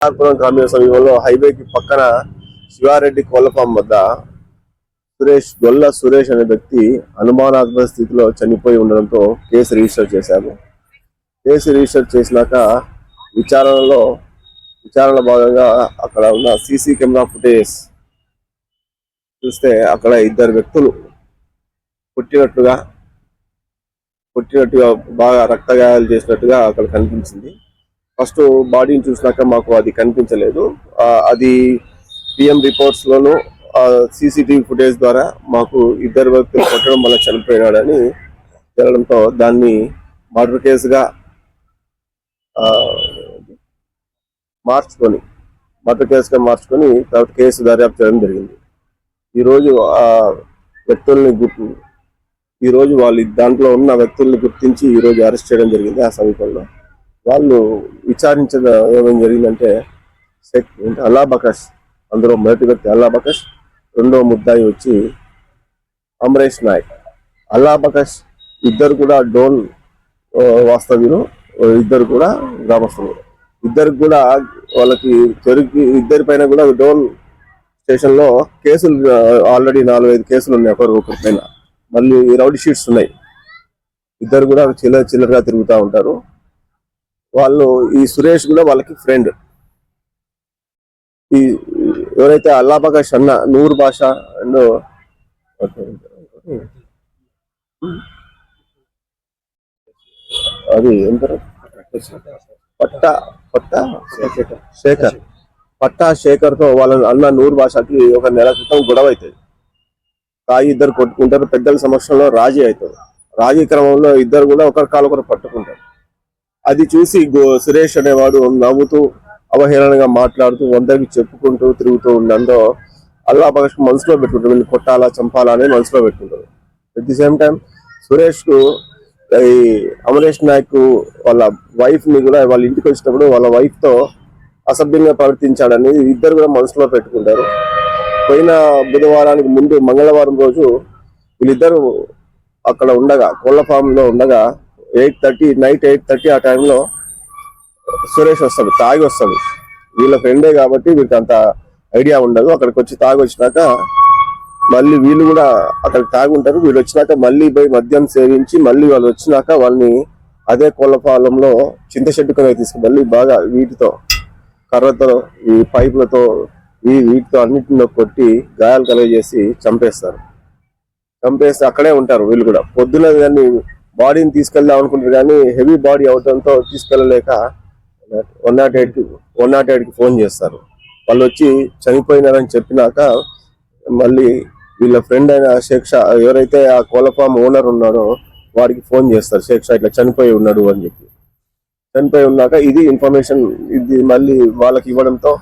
గ్రామీణ సమీపంలో హైవేకి పక్కన శివారెడ్డి కోళ్ల ఫామ్ వద్ద గొల్ల సురేష్ అనే వ్యక్తి అనుమానాస్పద స్థితిలో చనిపోయి ఉండడంతో కేసు రిజిస్టర్ చేశారు. కేసు రిజిస్టర్ చేసినాక విచారణలో భాగంగా అక్కడ ఉన్న సీసీ కెమెరా ఫుటేజ్ చూస్తే అక్కడ ఇద్దరు వ్యక్తులు పుట్టినట్టుగా బాగా రక్తగాయాలు చేసినట్టుగా అక్కడ కనిపించింది. ఫస్ట్ బాడీని చూసినాక మాకు అది కనిపించలేదు. అది పిఎం రిపోర్ట్స్ లోను సీసీటీవీ ఫుటేజ్ ద్వారా మాకు ఇద్దరు వ్యక్తులు కొట్టడం వల్ల చనిపోయినాడని తెలడంతో దాన్ని మర్డర్ కేసుగా మార్చుకొని తర్వాత కేసు దర్యాప్తు చేయడం జరిగింది. ఈరోజు వాళ్ళు దాంట్లో ఉన్న వ్యక్తుల్ని గుర్తించి ఈరోజు అరెస్ట్ చేయడం జరిగింది. ఆ సమీపంలో వాళ్ళు విచారించడం ఏమేమి జరిగిందంటే అల్లాబకష్, అందులో మొదటి వ్యక్తి అల్లాబకష్, రెండో ముద్దాయి వచ్చి అమరేష్ నాయక్. అల్లాబకష్ ఇద్దరు కూడా డోన్ వాస్తవ్యులు, ఇద్దరు కూడా గ్రామస్తులు. ఇద్దరికి కూడా వాళ్ళకి ఇద్దరి పైన కూడా డోన్ స్టేషన్ లో కేసులు ఆల్రెడీ 4-5 కేసులు ఉన్నాయి ఒకరి పైన. మళ్ళీ రౌడీ షీట్స్ ఉన్నాయి. ఇద్దరు కూడా చిల్లరగా తిరుగుతూ ఉంటారు. వాళ్ళు ఈ సురేష్ కూడా వాళ్ళకి ఫ్రెండ్. ఈ ఎవరైతే అల్లాబకష్ అన్న నూర్ బాషా అండ్ అది ఏంటారు పట్టా శేఖర్ తో వాళ్ళ అన్న నూర్ బాషాకి ఒక నెల క్రితం గొడవ అవుతుంది. తాగి ఇద్దరు కొట్టుకుంటారు. పెద్దల సమక్షంలో రాజీ అవుతుంది. రాజీ క్రమంలో ఇద్దరు కూడా ఒకరి కాలు పట్టుకుంటారు. అది చూసి సురేష్ అనేవాడు నవ్వుతూ అవహేళనగా మాట్లాడుతూ అందరికి చెప్పుకుంటూ తిరుగుతూ ఉండడంతో అల్లాబకష్ మనసులో పెట్టుకుంటారు, వీళ్ళు కొట్టాలా చంపాలా అని మనసులో పెట్టుకుంటారు. At the same time Suresh కు ఈ అమరేష్ నాయక్ వాళ్ళ వైఫ్ ని కూడా వాళ్ళ ఇంటికి వచ్చినప్పుడు వాళ్ళ వైఫ్ తో అసభ్యంగా ప్రవర్తించాడని ఇద్దరు కూడా మనసులో పెట్టుకుంటారు. పోయిన బుధవారానికి ముందు మంగళవారం రోజు వీళ్ళిద్దరు అక్కడ ఉండగా కోళ్ల ఫామ్ లో ఉండగా నైట్ 8:30 ఆ టైంలో సురేష్ వస్తాడు, తాగి వస్తాడు. వీళ్ళ ఫ్రెండే కాబట్టి వీళ్ళకి అంత ఐడియా ఉండదు. అక్కడికి వచ్చి తాగి వచ్చినాక మళ్ళీ వీళ్ళు కూడా అక్కడికి తాగి ఉంటారు. వీళ్ళు వచ్చినాక మళ్ళీ పోయి మద్యం సేవించి మళ్ళీ వాళ్ళు వచ్చినాక వాళ్ళని అదే కోళ్ల ఫాలంలో చింతచెట్టు కింద తీసుకుని మళ్ళీ బాగా వీటితో కర్రతో ఈ పైపులతో వీటితో అన్నింటిలో కొట్టి గాయాలు కలుగజేసి చంపేస్తారు. చంపేస్తే అక్కడే ఉంటారు వీళ్ళు కూడా. పొద్దున దాన్ని బాడీని తీసుకెళ్దాం అనుకుంటారు కానీ హెవీ బాడీ అవడంతో తీసుకెళ్ళలేక 108కి ఫోన్ చేస్తారు. వాళ్ళు వచ్చి చనిపోయినారని చెప్పినాక మళ్ళీ వీళ్ళ ఫ్రెండ్ అయిన షేక్ షా, ఎవరైతే ఆ కోళ్ల ఫామ్ ఓనర్ ఉన్నాడో వాడికి ఫోన్ చేస్తారు, షేక్ షా ఇట్లా చనిపోయి ఉన్నాడు అని చెప్పి. చనిపోయి ఉన్నాక ఇది ఇన్ఫర్మేషన్ ఇది మళ్ళీ వాళ్ళకి ఇవ్వడంతో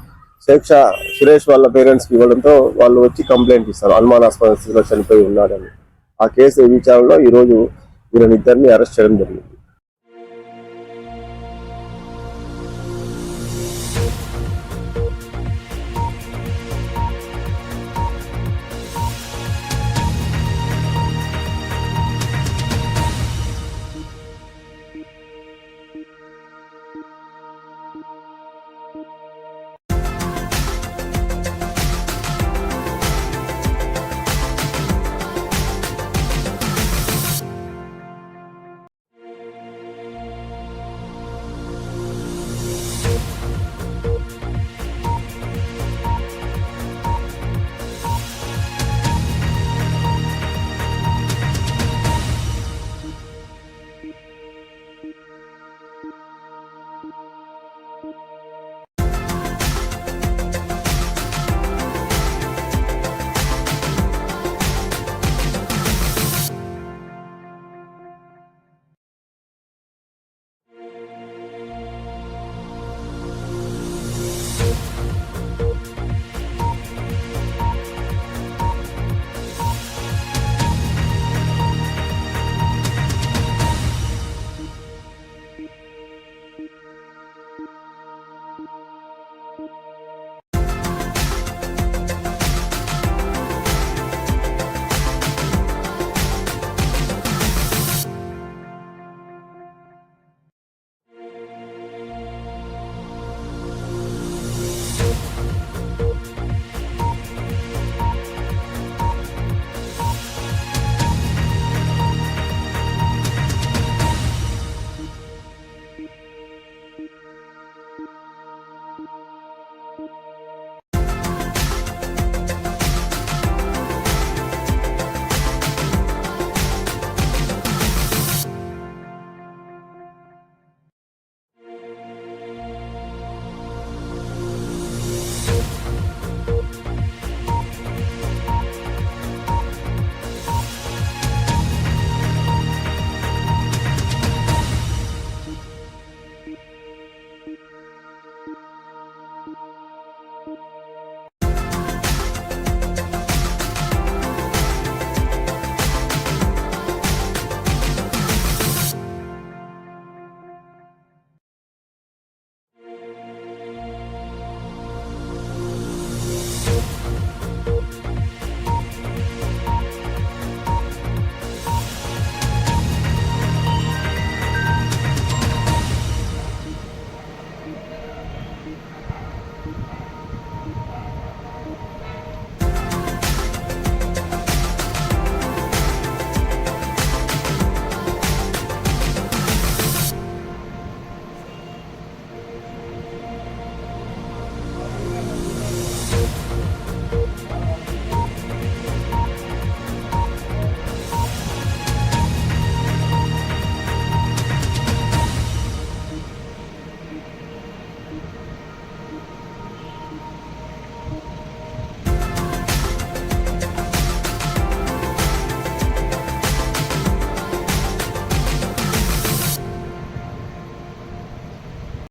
షేక్ షా సురేష్ వాళ్ళ పేరెంట్స్ కి ఇవ్వడంతో వాళ్ళు వచ్చి కంప్లైంట్ ఇస్తారు అనుమానాస్పద స్థితిలో చనిపోయి ఉన్నాడని. ఆ కేసు విచారణలో ఈరోజు వీళ్ళనిద్దరిని అరెస్ట్ చేయడం జరిగింది.